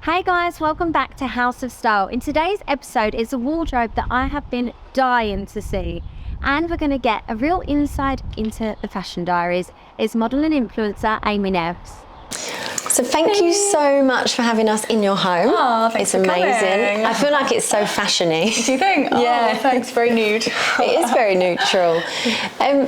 Hey guys, welcome back to House of Style. In today's episode is a wardrobe that I have been dying to see, and we're going to get a real insight into the Fashion Diaries. It's model and influencer Amy Neville. So thank you so much for having us in your home. Oh, thanks it's for amazing. Coming. I feel like it's so fashiony. Do you think? Yeah. Oh, thanks. Very nude. It is very neutral.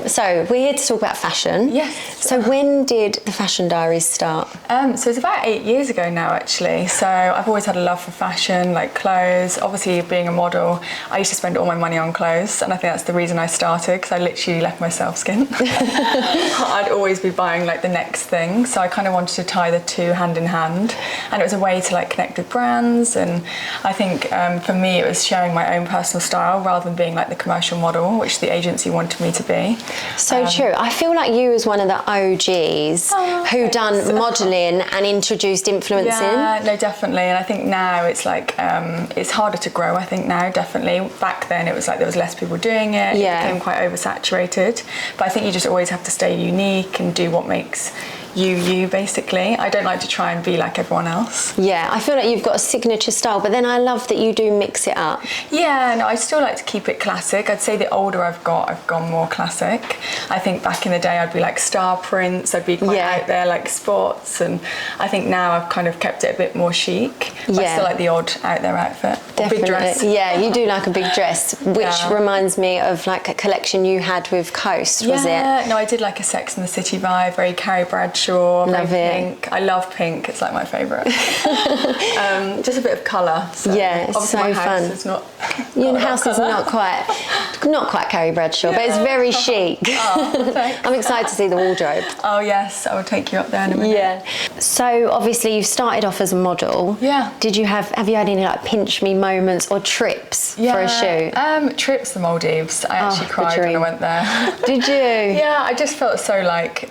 So we're here to talk about fashion. Yes. So when did the Fashion Diaries start? So it's about 8 years ago now, actually. So I've always had a love for fashion, like clothes. Obviously, being a model, I used to spend all my money on clothes, and I think that's the reason I started, because I literally left myself skin. I'd always be buying like the next thing, so I kind of wanted to tie the two hand in hand, and it was a way to like connect with brands. And I think for me it was sharing my own personal style rather than being like the commercial model, which the agency wanted me to be. So true. I feel like you was one of the OGs who done modelling and introduced influencing. Yeah, no, definitely. And I think now it's like it's harder to grow. I think now, definitely. Back then it was like there was less people doing it. Yeah. It became quite oversaturated. But I think you just always have to stay unique and do what makes you basically. I don't like to try and be like everyone else. Yeah, I feel like you've got a signature style, but then I love that you do mix it up. Yeah, no, I still like to keep it classic. I'd say the older I've gone more classic. I think back in the day I'd be like star prints, I'd be quite out there like sports, and I think now I've kind of kept it a bit more chic. But I still like the odd out there outfit. Definitely. Big dress. Yeah, you do like a big dress, which reminds me of like a collection you had with Coast, was it? Yeah, no, I did like a Sex and the City vibe, very Carrie Bradshaw, Love very it. pink. I love pink, it's like my favourite. Just a bit of colour. So Yeah, it's obviously so my house fun. Is not Your house is not quite Carrie Bradshaw, but it's very chic. Oh, thanks. I'm excited to see the wardrobe. Oh yes, I will take you up there in a minute. Yeah. So obviously you started off as a model. Yeah. Have you had any like pinch me moments or trips for a shoot? Trips to the Maldives. I actually cried when I went there. Did you? Yeah, I just felt so like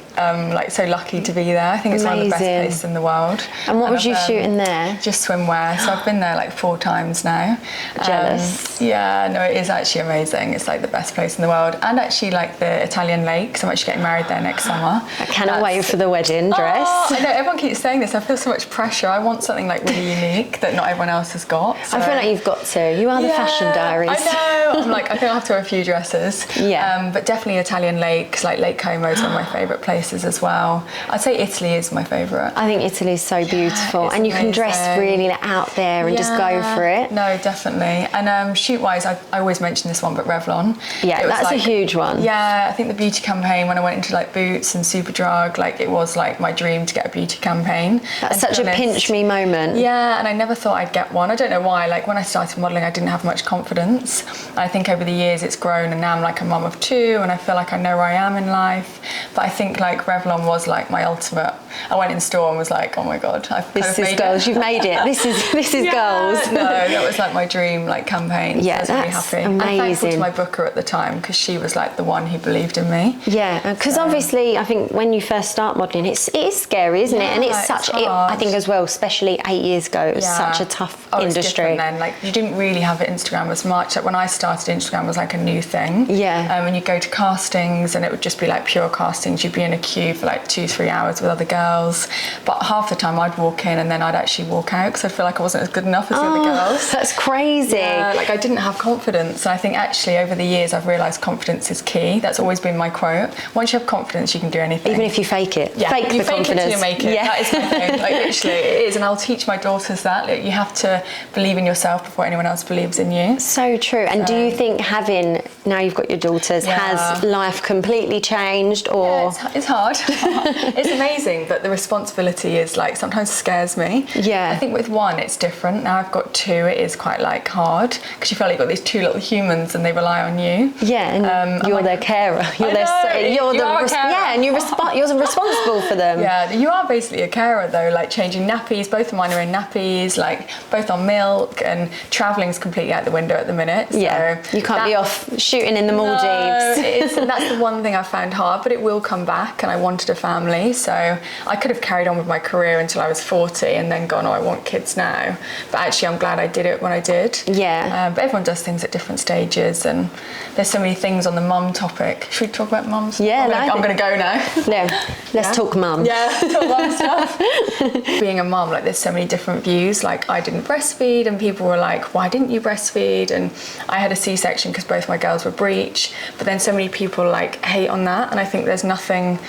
so lucky to be there. I think it's one of the best places in the world. And what was you shooting there? Just swimwear. So I've been there like 4 times now. Jealous. Yeah, no, it is actually amazing. It's like the best place in the world. And actually like the Italian lakes. I'm actually getting married there next summer. I cannot wait for the wedding dress. I know, everyone keeps saying this. I feel so much pressure. I want something like really unique that not everyone else has got. So. I feel like you've got to. You are the Fashion Diaries. I know. I'm like, I think I'll have to wear a few dresses. Yeah. But definitely Italian lakes, like Lake Como is one of my favourite places as well. I'd say Italy is my favourite. I think Italy is so beautiful, and you can dress really out there and just go for it. No, definitely. And shoot-wise, I always mention this one, but Revlon. Yeah, that's like, a huge one. Yeah, I think the beauty campaign, when I went into like Boots and Superdrug, like it was like my dream to get a beauty campaign. That's such a pinch me moment. Yeah, and I never thought I'd get one. I don't know why. Like when I started modelling, I didn't have much confidence. And I think over the years it's grown, and now I'm like a mum of 2, and I feel like I know where I am in life. But I think like Revlon was like my ultimate. I went in store and was like, oh my god, this is goals. You've made it. This is goals. No, that was like my dream like campaign. Yeah, so I was that's really happy. amazing. I'm thankful to my booker at the time, because she was like the one who believed in me. Yeah, because obviously I think when you first start modelling, it is scary, isn't it? And it's such. I think as well, especially 8 years ago, it was such a tough industry. It's different then. Like you didn't really have Instagram as much. Like when I started, Instagram was like a new thing. Yeah. And you go to castings, and it would just be like pure castings. You'd be in a queue for like 2-3 hours with other girls. But half the time I'd walk in and then I'd actually walk out, because I feel like I wasn't as good enough as the other girls. That's crazy. Yeah, like I didn't have confidence. And I think actually over the years I've realised confidence is key. That's always been my quote. Once you have confidence, you can do anything. Even if you fake it. Yeah, fake you the fake confidence. it till you make it. Yeah. That is my thing. Like literally, it is. And I'll teach my daughters that. Like, you have to believe in yourself before anyone else believes in you. So true. And do you think now you've got your daughters, has life completely changed, or? Yeah, it's hard. It's amazing, but the responsibility is like sometimes scares me. Yeah. I think with one it's different. Now I've got 2, it is quite like hard, because you feel like you've got these 2 little humans and they rely on you. Yeah, and you're their carer. You're you're responsible for them. Yeah, you are basically a carer though, like changing nappies. Both of mine are in nappies, like both on milk, and travelling's completely out the window at the minute. So So you can't be off shooting in the Maldives. No, it is, and that's the one thing I found hard, but it will come back, and I wanted a family, so I could have carried on with my career until I was 40 and then gone, oh, I want kids now. But actually I'm glad I did it when I did. Yeah. But everyone does things at different stages, and there's so many things on the mum topic. Should we talk about mums? Yeah, I'm going to go now. No, let's talk mum. Yeah, talk mum stuff. Being a mum, like there's so many different views. Like I didn't breastfeed, and people were like, why didn't you breastfeed? And I had a C-section because both my girls were breech. But then so many people like hate on that, and I think there's nothing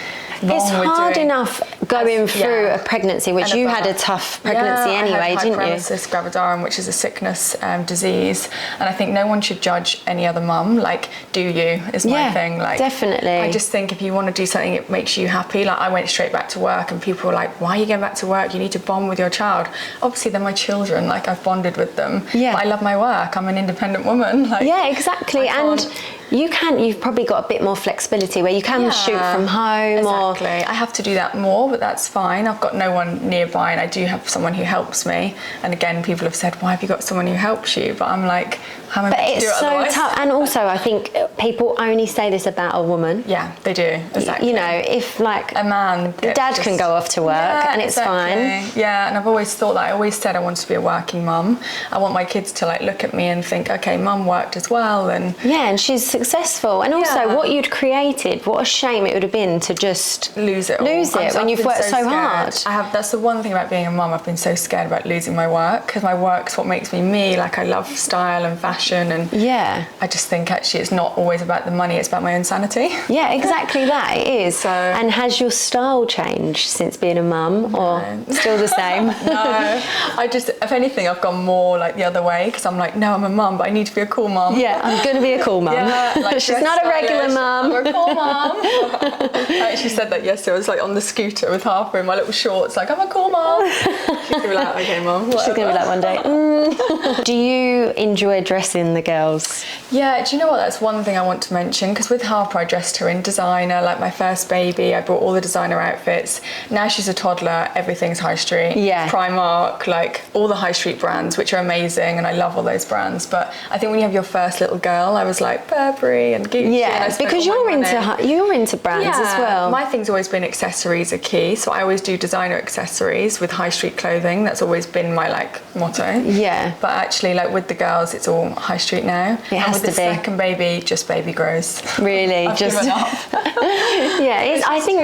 wrong it's with hard doing enough going through a pregnancy, which you had a tough pregnancy anyway, didn't you? Hyperemesis gravidarum, which is a sickness disease, and I think no one should judge any other mum. Like, do you is my thing. Like, definitely. I just think if you want to do something that makes you happy, like I went straight back to work, and people were like, "Why are you going back to work? You need to bond with your child." Obviously, they're my children. Like I've bonded with them. Yeah. But I love my work. I'm an independent woman. Like, yeah, exactly. And you've probably got a bit more flexibility where you can shoot from home. Exactly. I have to do that more, but that's fine. I've got no one nearby, and I do have someone who helps me. And again, people have said, why have you got someone who helps you? But I'm like, how am I meant to do it otherwise? But it's so tough. And also, I think people only say this about a woman. Yeah, they do. Exactly. You know, if like a man, the dad can go off to work and it's fine. Yeah, and I've always thought that. I always said I wanted to be a working mum. I want my kids to like look at me and think, okay, mum worked as well, and and she's successful. And also, what you'd created, what a shame it would have been to just lose it when you've worked so hard. That's the one thing about being a mum. I've been so scared about losing my work, because my work's what makes me me. Like I love style and fashion, and I just think actually it's not always about the money, it's about my own sanity. Yeah, exactly that, it is. So, and has your style changed since being a mum, or still the same? No, I just, if anything, I've gone more like the other way, because I'm like, no, I'm a mum, but I need to be a cool mum. Yeah, I'm going to be a cool mum. Yeah, like she's not a regular mum. I'm a cool mum. I actually said that yesterday. I was like on the scooter with Harper in my little shorts, like, I'm a cool mum. She's going to be like, okay, mum. She's going to be like one day. Do you enjoy dressing the girls? Yeah, do you know what? That's one thing I want to mention, because with Harper, I dressed her in designer. Like my first baby, I bought all the designer outfits. Now she's a toddler, everything's high street. Yeah. Primark, like all the high street brands, which are amazing, and I love all those brands. But I think when you have your first little girl, I was like Burberry and Gucci. Yeah, and because you're into brands as well. My thing's always been accessories are key, so I always do designer accessories with high street clothing. That's always been my like motto. Yeah. But actually, like with the girls, it's all high street now. It has and with the second baby, just baby grows. Really, I've just given up. I think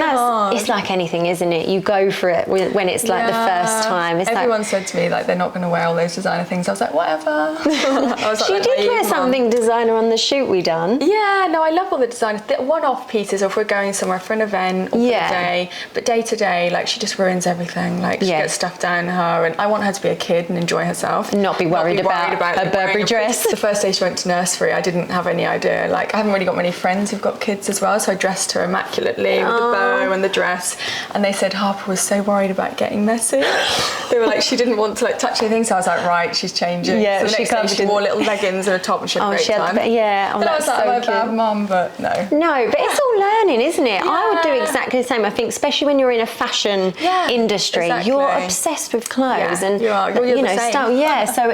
it's like anything, isn't it? You go for it when it's like the first time. It's everyone said to me like they're not going to wear all those designer things. I was like, whatever. I was like, she did wear something designer on the shoot we done. Yeah, no, I love all the designer one-off pieces, or if we're going somewhere for an event or for a day. But day to day, like she just ruins everything. Like she gets stuff down her, and I want her to be a kid and enjoy herself. Not be worried about her Burberry dress. The first day she went to nursery, I didn't have any idea. Like I haven't really got many friends who've got kids as well, so I dressed her immaculately with the bow and the dress. And they said Harper was so worried about getting messy. They were like, she didn't want to like touch anything, so I was like, right, she's changing. Yeah, so the next day she wore little leggings and a top, and she had a great time. And I was like, I'm a bad mum, but no. No, but it's all learning, isn't it? I would do exactly the same. I think, especially when you're in a fashion industry, you're obsessed with clothes and style. Yeah, so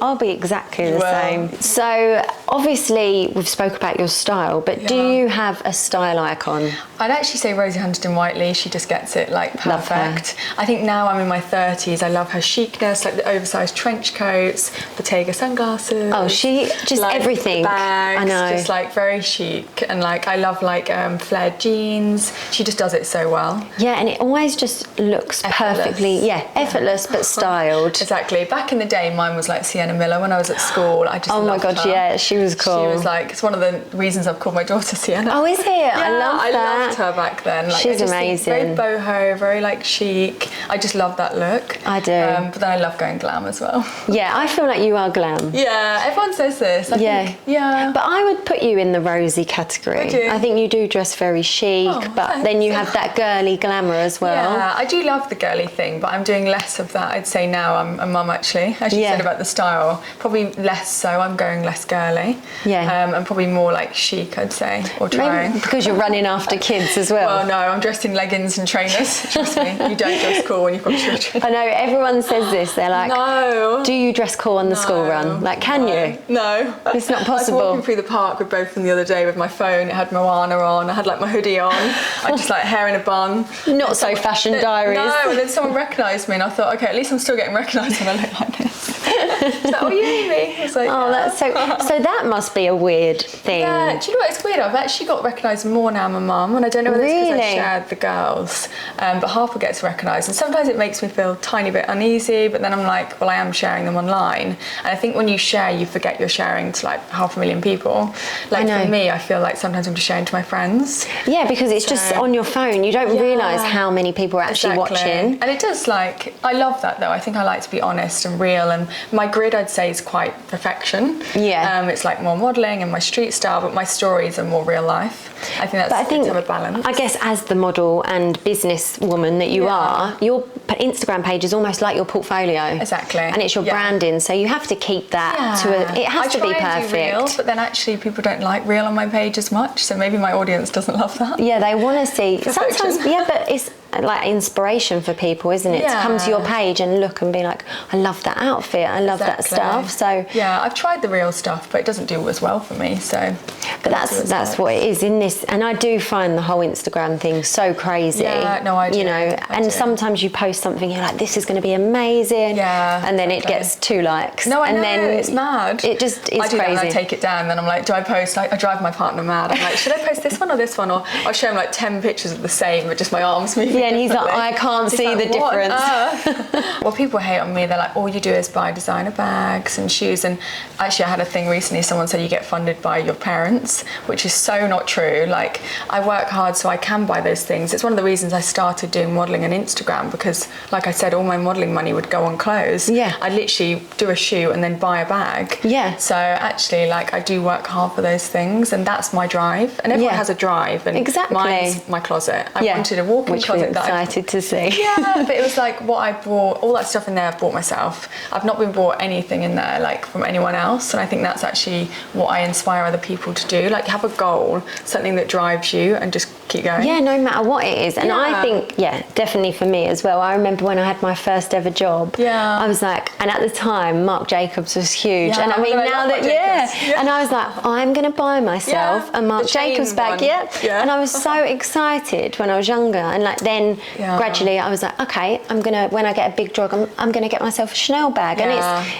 I'll be exactly the same. So obviously we've spoke about your style, but do you have a style icon? I'd actually say Rosie Huntington-Whiteley. She just gets it like perfect. I think now I'm in my 30s. I love her chicness, like the oversized trench coats, Bottega sunglasses. Oh, she just like everything. Bags, I know. Just like very chic, and like I love like flared jeans. She just does it so well. Yeah, and it always just looks perfectly, effortless but styled. Exactly. Back in the day, mine was like Sienna Miller. When I was at school, I just loved her. Yeah, she was cool. She was like, it's one of the reasons I've called my daughter Sienna. Oh, is it? Yeah, I loved her back then. Like, she's amazing. Very boho, very like chic. I just love that look. I do. But then I love going glam as well. Yeah, I feel like you are glam. Yeah, everyone says this. I think, But I would put you in the Rosie category. Would you? I think you do dress very chic, but then you have that girly glamour as well. Yeah, I do love the girly thing, but I'm doing less of that. I'd say now I'm a mum actually. I you said about the style, probably less so. I'm going less girly. Yeah. And probably more like chic, I'd say, or trying. Maybe because you're running after kids as well. Well, no, I'm dressed in leggings and trainers. Trust me, you don't dress cool when you've got children. I know, everyone says this. They're like, no. Do you dress cool on the school run? Like, can you? No. It's not possible. I was walking through the park with both of them the other day with my phone. It had Moana on. I had like my hoodie on. I just like hair in a bun. Not so Fashion Diaries. No, and then someone recognised me and I thought, okay, at least I'm still getting recognised when I look like this. It's like, oh, you Amy? I was like, oh, yeah. that's so that must be a weird thing. Yeah, do you know what? It's weird. I've actually got recognised more now, my mum, and I don't know whether it's because I Really? shared the girls, but Harper gets recognised, and sometimes it makes me feel a tiny bit uneasy, but then I'm like, well, I am sharing them online, and I think when you share, you forget you're sharing to like 500,000 people. Like for me, I feel like sometimes I'm just sharing to my friends. Yeah, because it's just on your phone. You don't realise how many people are actually watching. And it does, like, I love that though. I think I like to be honest and real, and my grid, I'd say, is quite perfection. Yeah. It's like more modelling and my street style, but my stories are more real life. I think that's good to have a balance. I guess as the model and business woman that you are, your Instagram page is almost like your portfolio. Exactly. And it's your branding, so you have to keep that to it has to be perfect. I try and do real, but then actually people don't like real on my page as much, so maybe my audience doesn't love that. Yeah, they want to see perfection. sometimes, but it's like inspiration for people, isn't it? To come to your page and look and be like, I love that outfit, I love that stuff. So yeah, I've tried the real stuff, but it doesn't do as well for me. So, but that's what it is in this. And I do find the whole Instagram thing so crazy. Yeah, no, I do. You know, sometimes you post something, you're like, this is going to be amazing. Yeah, and then it gets 2 likes. No, I and know, then it's mad. It just is I do crazy. That and I take it down, then I'm like, do I post? Like, I drive my partner mad. I'm like, should I post this one or this one? Or I'll show him like 10 pictures of the same, but just my arms moving. Yeah, and he's like, I can't see the difference. Well, people hate on me. They're like, all you do is buy designer bags and shoes. And actually, I had a thing recently. Someone said you get funded by your parents, which is so not true. Like, I work hard so I can buy those things. It's one of the reasons I started doing modelling and Instagram, because, like I said, all my modelling money would go on clothes. Yeah. I'd literally do a shoot and then buy a bag. Yeah. So actually, like, I do work hard for those things, and that's my drive. And everyone has a drive, and mine's my closet. I wanted a walk-in closet. Which we're excited to see. Yeah, but it was like what I bought, all that stuff in there I bought myself. I've not been bought anything in there like from anyone else, and I think that's actually what I inspire other people to do. Like, have a goal, something that drives you, and just keep going. Yeah, no matter what it is. And I think, definitely for me as well. I remember when I had my first ever job. Yeah. I was like, and at the time, Marc Jacobs was huge. Yeah, and I mean, now that, and I was like, I'm going to buy myself a Marc Jacobs bag. And I was so excited when I was younger. And like then gradually I was like, okay, when I get a big job, I'm going to get myself a Chanel bag. And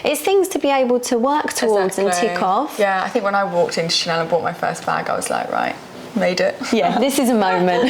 it's things to be able to work towards and tick off. Yeah, I think when I walked into Chanel and bought my first bag, I was like, right, made it. Yeah, this is a moment.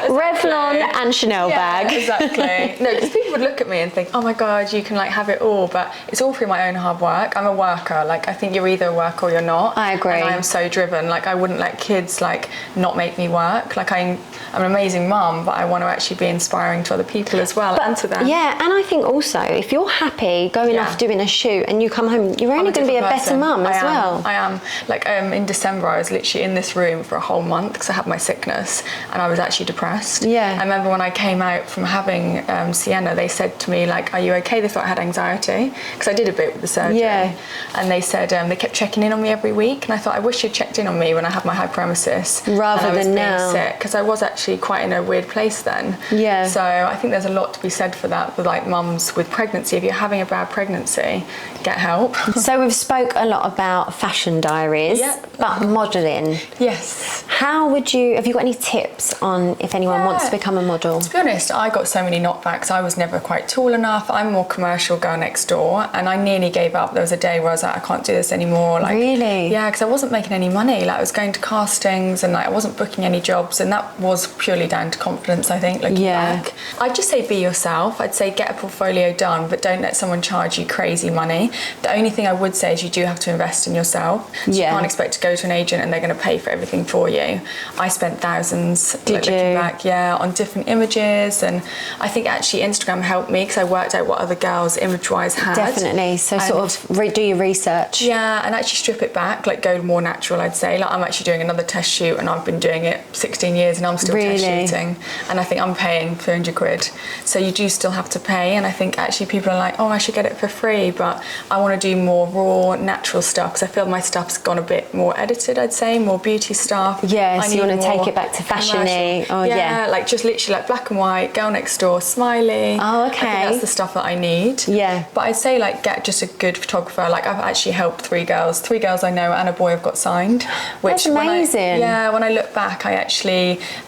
Revlon and Chanel bag. Exactly. No, because people would look at me and think, oh my God, you can like have it all, but it's all through my own hard work. I'm a worker. Like, I think you're either a worker or you're not. I agree. And I am so driven. Like, I wouldn't let kids like not make me work. Like, I'm an amazing mum, but I want to actually be inspiring to other people as well, and to them. Yeah, and I think also if you're happy going off doing a shoot and you come home, you're only going to be a better mum as well. I am. Like, in December, I was literally in this room for a whole month because I had my sickness and I was actually depressed. Yeah. I remember when I came out from having Sienna, they said to me, like, are you okay? They thought I had anxiety because I did a bit with the surgery. Yeah. And they said they kept checking in on me every week, and I thought, I wish you'd checked in on me when I had my hyperemesis rather than now. Sick, because I was actually quite in a weird place then. Yeah. So I think there's a lot to be said for that, for like mums with pregnancy. If you're having a bad pregnancy, get help. So we've spoke a lot about Fashion Diaries, but modelling. Yes. Have you got any tips on if anyone wants to become a model? To be honest, I got so many knockbacks. I was never quite tall enough. I'm more commercial girl next door, and I nearly gave up. There was a day where I was like, I can't do this anymore. Like, really? Yeah, because I wasn't making any money. Like, I was going to castings and like I wasn't booking any jobs, and that was purely down to confidence, I think, looking back. I'd just say be yourself. I'd say get a portfolio done, but don't let someone charge you crazy money. The only thing I would say is you do have to invest in yourself. So you can't expect to go to an agent and they're going to pay for everything for you. do. I spent thousands looking back, on different images, and I think actually Instagram helped me because I worked out what other girls image-wise had. Definitely. So sort of do your research. Yeah, and actually strip it back, like go more natural, I'd say. Like I'm actually doing another test shoot, and I've been doing it 16 years and I'm still test shooting, and I think I'm paying 300 quid. So you do still have to pay, and I think actually people are like, oh, I should get it for free, but I want to do more raw, natural stuff because I feel my stuff's gone a bit more edited, I'd say, more beauty stuff. Yeah, so you want to take it back to fashion-y. Oh, yeah. Like just literally like black and white, girl next door, smiley. Oh, okay. I think that's the stuff that I need. Yeah. But I'd say like get just a good photographer. Like I've actually helped three girls I know and a boy have got signed. Which that's amazing. When I look back,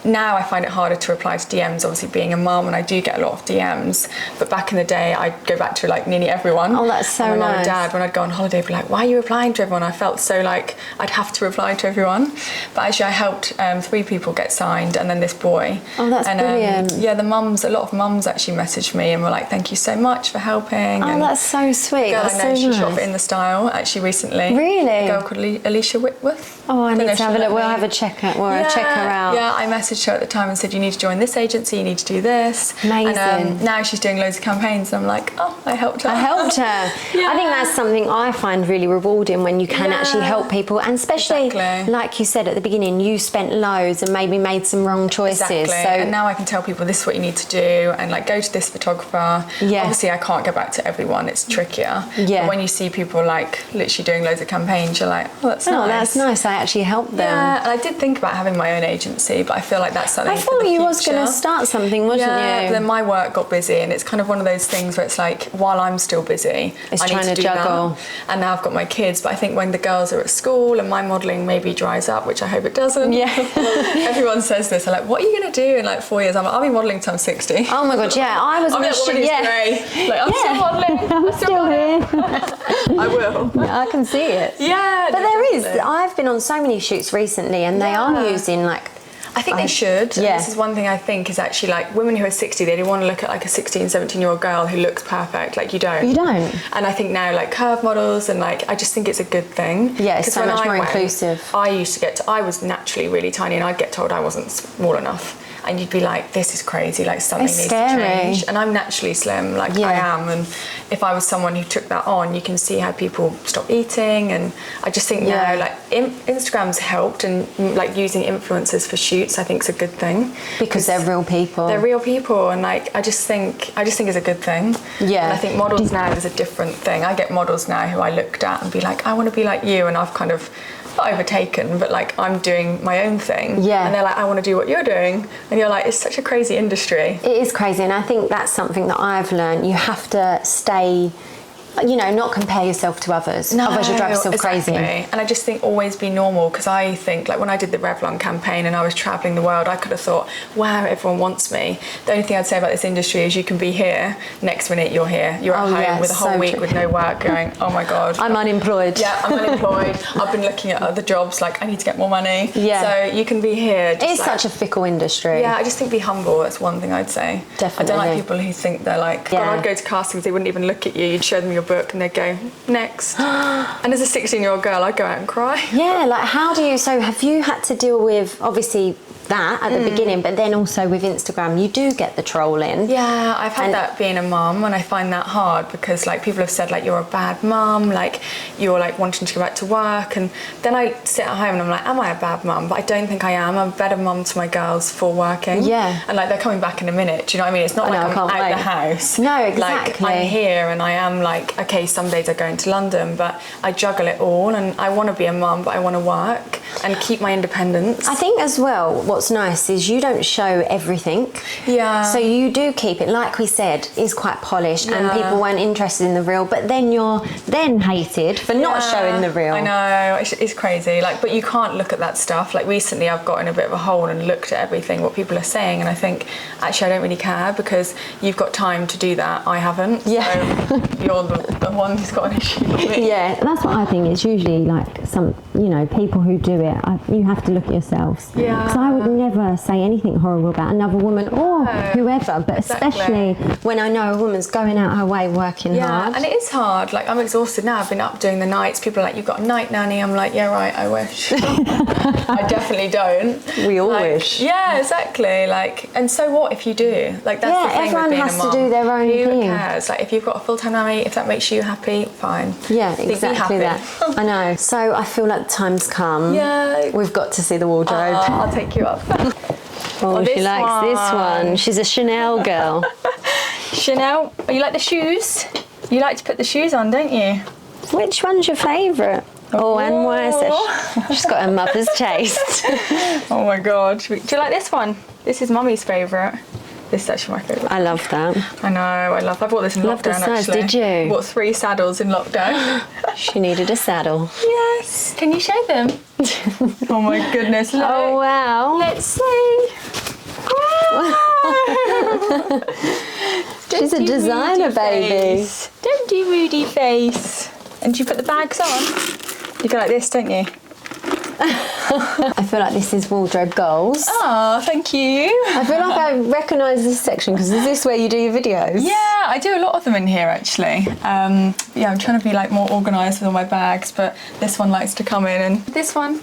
now I find it harder to reply to DMs, obviously being a mum, and I do get a lot of DMs. But back in the day, I'd go back to like nearly everyone. Oh, that's so and nice. My mum and dad, when I'd go on holiday, would be like, why are you replying to everyone? I felt so like I'd have to reply to everyone. But actually I helped 3 people get signed, and then this boy. Oh, that's brilliant. A lot of mums actually messaged me and were like, thank you so much for helping. Oh, and that's so sweet. Girl, that's I know, so she nice. shot for In the Style actually recently. Really? A girl called Alicia Whitworth. Oh, I need to have a look. We'll have a check her out. Yeah, I messaged her at the time and said, you need to join this agency, you need to do this. Amazing. And now she's doing loads of campaigns, and I'm like, oh, I helped her. I think that's something I find really rewarding when you can actually help people, and especially like you said at the beginning, you spent loads and maybe made some wrong choices. Exactly. So and now I can tell people this is what you need to do, and like go to this photographer. Yeah. Obviously I can't go back to everyone, it's trickier. Yeah. But when you see people like literally doing loads of campaigns, you're like, oh, that's nice. Oh, that's nice. I actually helped them. Yeah, and I did think about having my own agency, but I feel like that's something I thought you was going to start something, wasn't you? But then my work got busy, and it's kind of one of those things where it's like, while I'm still busy, it's I trying need to juggle. That. And now I've got my kids, but I think when the girls are at school and my modelling maybe dries up, which I hope it doesn't. Yeah. Everyone says this, they're like, what are you going to do in like 4 years? I'm like, I'll be modelling till I'm 60. Oh my God, yeah. I was I'm that woman who's grey. Like, I'm still modelling. I'm still here. I will. Yeah, I can see it. Yeah. But there is. I've been on so many shoots recently, and they are using like. I think they should. Yeah. This is one thing I think is actually like women who are 60, they don't want to look at like a 16, 17-year-old girl who looks perfect. Like you don't. You don't. And I think now like curve models and like I just think it's a good thing. Yeah, it's so much more inclusive. I was naturally really tiny, and I'd get told I wasn't small enough. And you'd be like, this is crazy, like something needs to change. And I'm naturally slim, like I am. And if I was someone who took that on, you can see how people stop eating. And I just think now, like Instagram's helped, and like using influencers for shoots, I think is a good thing. Because they're real people. They're real people, and like I just think it's a good thing. Yeah. And I think models now is a different thing. I get models now who I looked at and be like, I want to be like you, and I've kind of not overtaken, but like I'm doing my own thing. Yeah. And they're like, I want to do what you're doing. And you're like, it's such a crazy industry. It is crazy, and I think that's something that I've learned. You have to stay, not compare yourself to others. No, otherwise you'll drive yourself crazy. And I just think always be normal, because I think like when I did the Revlon campaign and I was travelling the world, I could have thought, wow, everyone wants me. The only thing I'd say about this industry is you can be here, next minute you're here. You're at home with a whole week with no work going, oh my God. I'm unemployed. Yeah, I'm unemployed. I've been looking at other jobs, like I need to get more money. Yeah. So you can be here. It's such a fickle industry. Yeah, I just think be humble. That's one thing I'd say. Definitely. I don't like people who think they're like, God, I'd go to castings, they wouldn't even look at you. You'd show them your book and they'd go, next. And as a 16-year-old girl, I'd go out and cry. Yeah, like have you had to deal with, obviously, that at the beginning, but then also with Instagram you do get the trolling. Yeah, I've had that being a mum, and I find that hard because like people have said like you're a bad mum, like you're like wanting to go back to work, and then I sit at home and I'm like, am I a bad mum? But I don't think I am. I'm a better mum to my girls for working. Yeah. And like they're coming back in a minute, do you know what I mean? It's not like I'm out the house. No, exactly. Like I'm here and I am like, okay, some days I go into London, but I juggle it all, and I want to be a mum, but I want to work and keep my independence. I think as well, what's nice is you don't show everything. Yeah. So you do keep it, like we said, is quite polished, and people weren't interested in the real, but then you're then hated for not showing the real. I know, it's crazy. Like, but you can't look at that stuff. Like recently I've got in a bit of a hole and looked at everything, what people are saying, and I think actually I don't really care because you've got time to do that. I haven't. Yeah. So you're the one who's got an issue with me. Yeah, that's what I think. It's usually like some, people who do it, you have to look at yourselves. Yeah. Because would never say anything horrible about another woman or whoever, but especially when I know a woman's going out her way working hard. And it is hard. Like, I'm exhausted now. I've been up doing the nights. People are like, you've got a night nanny. I'm like, yeah, right, I wish. I definitely don't. We all wish. Yeah, exactly. Like, and so what if you do? Like, that's the thing everyone with being has a mum. to do their own thing. Who cares? Like, if you've got a full-time nanny, if that makes you happy, fine. Yeah, Be exactly happy. that. I know. So I feel like the time's come. Yeah. We've got to see the wardrobe. I'll take you up. Oh, she likes this one. She's a Chanel girl. Chanel. Oh, you like the shoes? You like to put the shoes on, don't you? Which one's your favourite? Oh, and why is it? She's got her mother's taste. Oh my God. Do you like this one? This is Mummy's favourite. This is actually my favourite. I love that. I know, I bought this in Love the lockdown size, actually. did you? I bought 3 saddles in lockdown. She needed a saddle. Yes. Can you show them? Oh my goodness, look. Oh, wow. Let's see. She's a designer, baby. Face. Don't do moody face. And do you put the bags on? You go like this, don't you? I feel like this is wardrobe goals. Oh, thank you. I feel like I recognise this section because is this where you do your videos? Yeah, I do a lot of them in here actually. Yeah, I'm trying to be like more organised with all my bags, but this one likes to come in, and this one,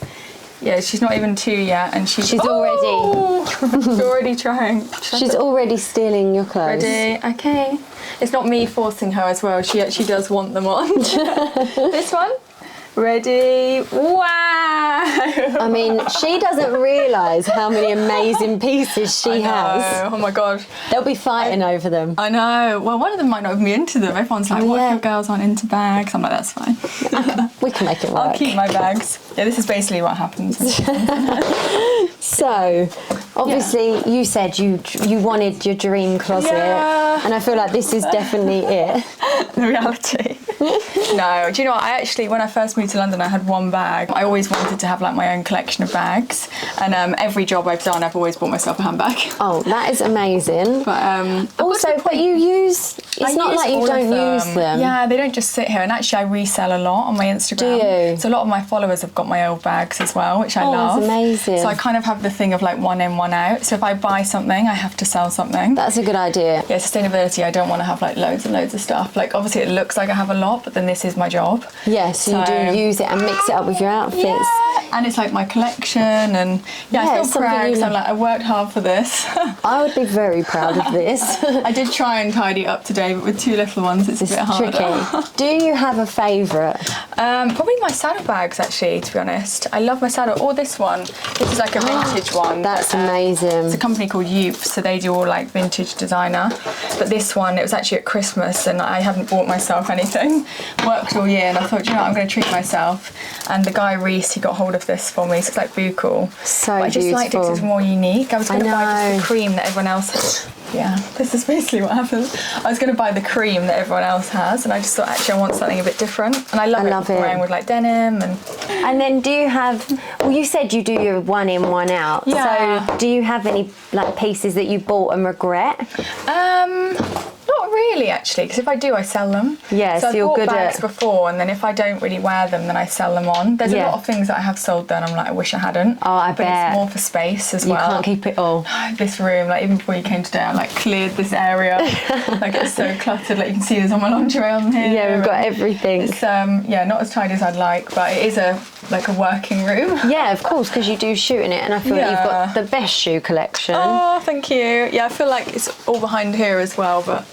yeah, she's not even 2 yet, and she's already. She's already trying. She's already stealing your clothes. Ready? Okay. It's not me forcing her as well. She actually does want them on. This one. Ready? Wow! I mean, she doesn't realise how many amazing pieces she has. Oh my God. They'll be fighting over them. I know. Well, one of them might not even be into them. Everyone's like, what if your girls aren't into bags? I'm like, that's fine. We can make it work. I'll keep my bags. Yeah, this is basically what happens. So, obviously, you said you wanted your dream closet, and I feel like this is definitely it. The reality. No, do you know what? I actually, when I first moved to London, I had one bag. I always wanted to have like my own collection of bags, and every job I've done, I've always bought myself a handbag. Oh, that is amazing. But also, but you use. It's not like you don't use them. Yeah, they don't just sit here. And actually, I resell a lot on my Instagram. Do you? So a lot of my followers have got my old bags as well, which I love. That's amazing. So I kind of have the thing of like one in, one out. So if I buy something, I have to sell something. That's a good idea. Yeah, sustainability. I don't want to have like loads and loads of stuff. Like obviously, it looks like I have a lot, but then this is my job. Yeah, so you do use it and mix it up with your outfits. Yeah, and it's like my collection, and I feel proud because I'm like, I worked hard for this. I would be very proud of this. I did try and tidy up today, but with 2 little ones, it's a bit harder. Tricky. Do you have a favourite? Probably my saddlebags, actually, to be honest. I love my saddle. Or this one. This is like a vintage one. That's amazing. It's a company called Youth, so they do all like vintage designer. But this one, it was actually at Christmas, and I hadn't bought myself anything. Worked all year, and I thought, you know what, I'm going to treat myself. And the guy Reese, he got hold of this for me. So it's like buccal. So but I just liked it because it's more unique. I was going to buy just the cream that everyone else has. Yeah, this is basically what happens. I was going to buy the cream that everyone else has, and I just thought, actually, I want something a bit different. And I love it wearing with like denim and. And then, do you have? Well, you said you do your one in, one out. Yeah. So, do you have any like pieces that you bought and regret? Not really, actually, because if I do, I sell them. Yeah, so you're good at bags at before, and then if I don't really wear them, then I sell them on. There's a lot of things that I have sold that I'm like, I wish I hadn't. Oh, I bet. But it's more for space as well. You can't keep it all. This room, like even before you came today, I like cleared this area. Like it's so cluttered. Like you can see there's all my lingerie on here. Yeah, we've got everything. It's not as tidy as I'd like, but it is a working room. Yeah, of course, because you do shoot in it, and I feel like you've got the best shoe collection. Oh, thank you. Yeah, I feel like it's all behind here as well, but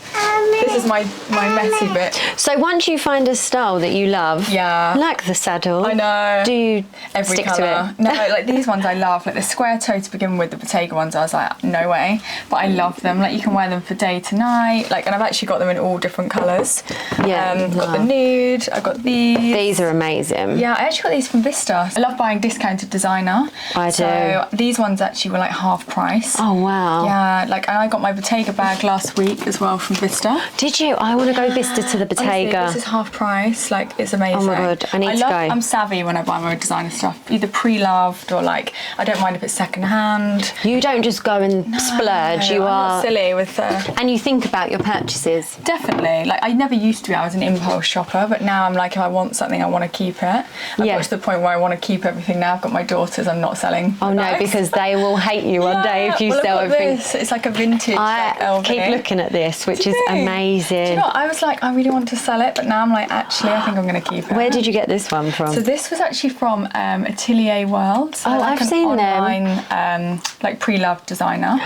this is my messy bit. So once you find a style that you love, like the saddle, I know. Do you every stick colour? to it? No, like these ones I love. Like the square toe to begin with, the Bottega ones, I was like, no way. But I love them. Like you can wear them for day to night. Like, and I've actually got them in all different colours. Yeah. Got the nude. I've got these. These are amazing. Yeah, I actually got these from Vista. I love buying discounted designer. I do. So these ones actually were like half price. Oh wow. Yeah, like, and I got my Bottega bag last week as well from from Vista. Did you? I want to go Vista to the Bottega. Honestly, this is half price. Like, it's amazing. Oh my God, I need to go. I'm savvy when I buy my designer stuff. Either pre-loved or like, I don't mind if it's second hand. You don't just go and splurge. You I'm are not silly with and you think about your purchases. Definitely. Like, I never used to be. I was an impulse shopper, but now I'm like, if I want something, I want to keep it. I've got to the point where I want to keep everything now. I've got my daughters. I'm not selling. Oh no, because they will hate you one day if you sell everything. This. It's like a vintage. I keep looking at this, which is amazing. Do you know what? I was like, I really want to sell it, but now I'm like, actually, I think I'm going to keep it. Where did you get this one from? So this was actually from Atelier World. So like I've seen online, them. Like pre-loved designer.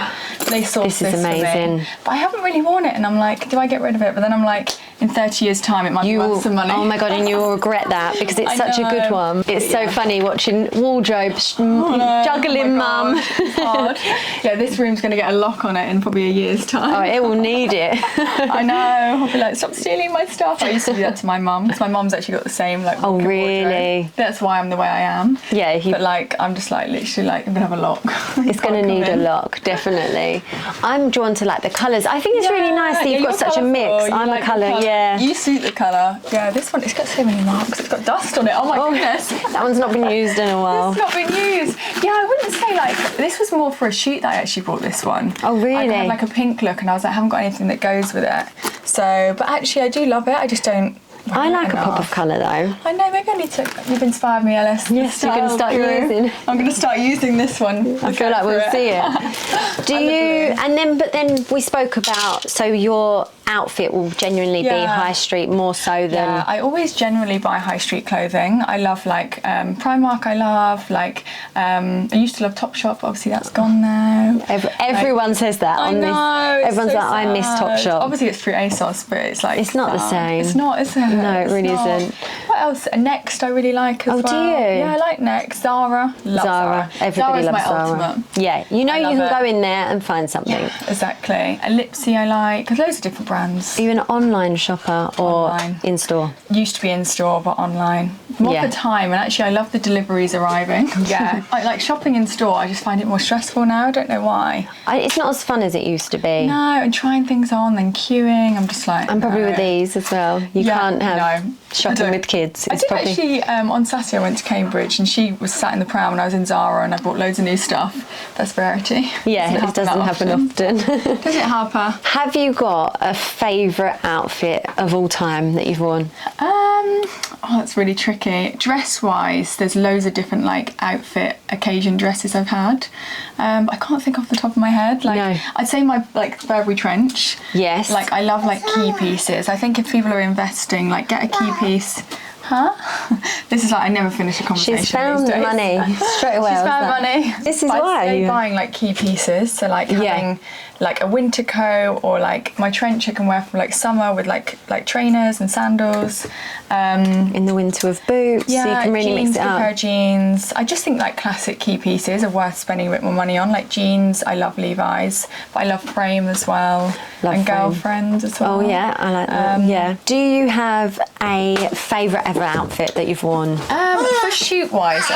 They sourced this is amazing. For me. But I haven't really worn it, and I'm like, do I get rid of it? But then I'm like, in 30 years' time, it might be worth some money. Oh my God, and you'll regret that because it's such a good one. It's so funny watching wardrobes juggling mum. It's hard. Yeah, this room's going to get a lock on it in probably a year's time. Oh, it will need it. I know. I'll be like, stop stealing my stuff. I used to do that to my mum because my mum's actually got the same like. Oh really? Wardrobe. That's why I'm the way I am. Yeah. But like, I'm just like literally like, I'm gonna have a lock. It's going to need a lock, definitely. I'm drawn to like the colours. I think it's really nice that you've got such a mix. I'm like a colour, yeah. You suit the colour. Yeah, this one, it's got so many marks. It's got dust on it. Oh my goodness. That one's not been used in a while. It's not been used. Yeah, I wouldn't say like, this was more for a shoot that I actually bought this one. Oh really? I had like a pink look and I was like, I haven't got anything that goes with it. So, but actually I do love it. I just don't. I like a pop of colour though. I know, maybe I need to. You've inspired me, Alice. Yes, you're going to start using. I'm going to start using this one. I feel like we'll see it. Do you? And then, but then we spoke about. So your outfit will genuinely be high street more so than. Yeah, I always generally buy high street clothing. I love like Primark. I love like. I used to love Topshop. Obviously, that's gone now. Everyone says that on this. Everyone's so sad. I miss Topshop. Obviously, it's through ASOS, but it's like it's not the same. It's not, is it? No, it really isn't. What else? Next, I really like as well. Oh, do you? Yeah, I like Next. Zara. Love Zara. Everybody Zara's loves my Zara. ultimate. Yeah, you know you can go in there and find something. Yeah, exactly. Ellipsy I like. There's loads of different brands. Are you an online shopper or in store? Used to be in store, but online. More for time, and actually I love the deliveries arriving. Yeah. I like shopping in store. I just find it more stressful now. I don't know why. It's not as fun as it used to be. No, and trying things on, then queuing. I'm just like. I'm probably with these as well. You can't have shopping with kids. I did actually, on Saturday I went to Cambridge and she was sat in the pram and I was in Zara and I bought loads of new stuff. That's rarity. Yeah, it doesn't happen often. Does it, Harper? Have you got a favourite outfit of all time that you've worn? Oh, that's really tricky. Dress-wise, there's loads of different like outfit occasion dresses I've had. I can't think off the top of my head. Like I'd say my like Burberry trench. Yes. Like I love like key pieces. I think if people are investing, like get a key piece. Huh? This is like I never finish a conversation. She's found the money straight away. She's found money. This is why I'm buying like key pieces. So like having like a winter coat or like my trench I can wear for like summer with like trainers and sandals. In the winter with boots. Yeah, so you can really mix it up. A pair of jeans. I just think like classic key pieces are worth spending a bit more money on. Like jeans, I love Levi's, but I love Frame as well. And Girlfriend as well. Oh yeah, I like that. Yeah. Do you have a favourite ever outfit that you've worn? For shoot wise,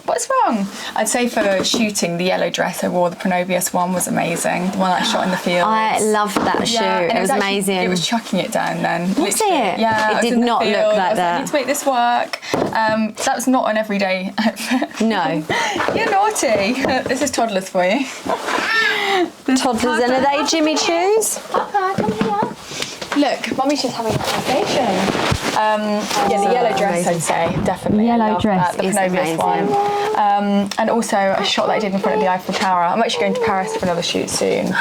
what's wrong? I'd say for shooting, the yellow dress I wore, the Pronovius one, was amazing. The one I shot in the field. I loved that shoot. It was amazing. It was chucking it down then. Was it? Yeah. It did not look like that. I need to make this work. That was not an everyday outfit. No. You're naughty. This is toddlers for you. Toddlers, and are they Jimmy Choos? Papa, come here. Look, Mummy's just having a conversation. The yellow dress, I'd say, definitely. Yellow dress the is Pronovius amazing. one. And also a shot that I did in front of the Eiffel Tower. I'm actually going to Paris for another shoot soon.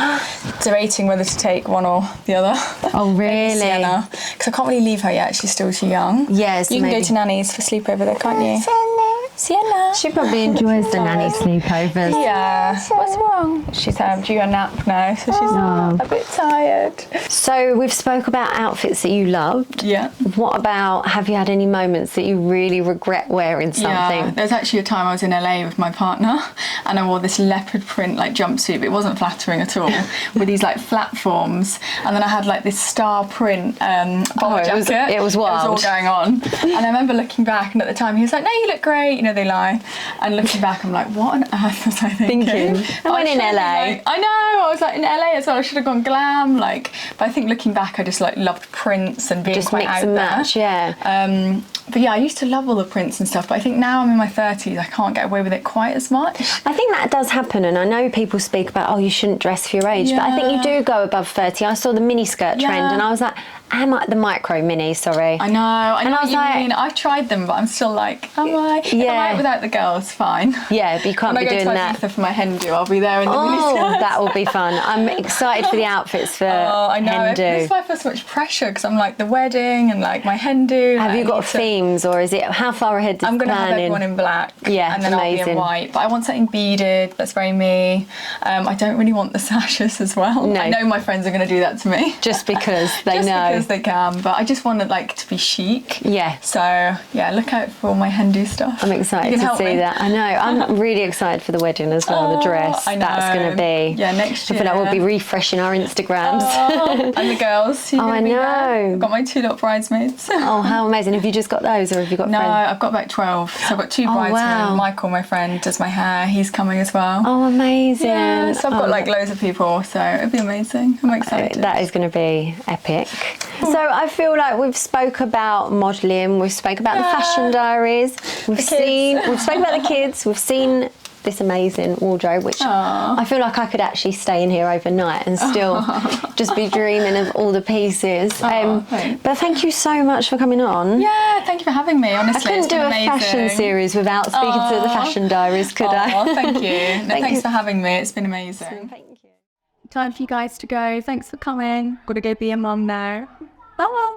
Debating whether to take one or the other. Oh, really? Sienna. Because I can't really leave her yet. She's still too young. Yes, you can go to Nanny's for sleepover there, can't you? Sienna. She probably enjoys the nanny sleepovers. Yeah. What's wrong? She's due a nap now, so she's a bit tired. So we've spoke about outfits that you loved. Yeah. What about, have you had any moments that you really regret wearing something? Yeah, there's actually a time I was in LA with my partner and I wore this leopard print like jumpsuit, but it wasn't flattering at all, with these like platforms, and then I had like this star print bomber jacket. It was wild. It was all going on. And I remember looking back, and at the time he was like, no, you look great, you know, they lie. And looking back, I'm like, what on earth was I thinking? And when in LA. Like, I know, I was like in LA as well. I should have gone glam, like. But I think looking back, I just like loved prints and being Just quite mix out and there. match, yeah. But yeah, I used to love all the prints and stuff. But I think now I'm in my 30s, I can't get away with it quite as much. I think that does happen, and I know people speak about, oh, you shouldn't dress for your age, but I think you do go above 30. I saw the mini skirt trend, and I was like, the micro mini, sorry. I know I what was you like, mean. I've tried them, but I'm still like, am I? If I'm out without the girls, fine. Yeah, but you can't be doing that. When I go to Ibiza for my hen do, I'll be there in the mini skirt. That will be fun. I'm excited for the outfits for I know. hen do. This is why I feel so much pressure, because I'm like the wedding and like my hen do. Have you got themes, or is it, how far ahead does I'm going to have planning? everyone in black, Yeah, and then I'll be in white. But I want something beaded. That's very me. I don't really want the sashes as well. No. I know my friends are going to do that to me. Just because they Just know. because they can. But I just want it like to be chic. Yeah. So yeah, look out for all my hen do stuff. I'm excited to see that. I know. I'm really excited for the wedding as well. The dress. I know. That's going to be. Yeah, next year. I feel like we'll be refreshing our Instagrams. And the girls. I know. I've got my 2 little bridesmaids. Oh, how amazing! Have you just got those, or have you got? No, friends? I've got about 12. So I've got 2 bridesmaids. wow. Michael, my friend, does my hair. He's coming as well. Oh, amazing! Yeah, so I've got like loads of people. So it'll be amazing. I'm excited. That is going to be epic. So I feel like we've spoke about modelling. We've spoke about the Fashion Diaries. We've spoke about the kids. We've seen this amazing wardrobe, which I feel like I could actually stay in here overnight and still just be dreaming of all the pieces. But thank you so much for coming on. Yeah, thank you for having me. Honestly, I couldn't do a fashion series without speaking to the Fashion Diaries, could I? Oh, thank you. Thanks for having me. It's been amazing. Thank you. Time for you guys to go. Thanks for coming. Gotta go be a mum now. Bye.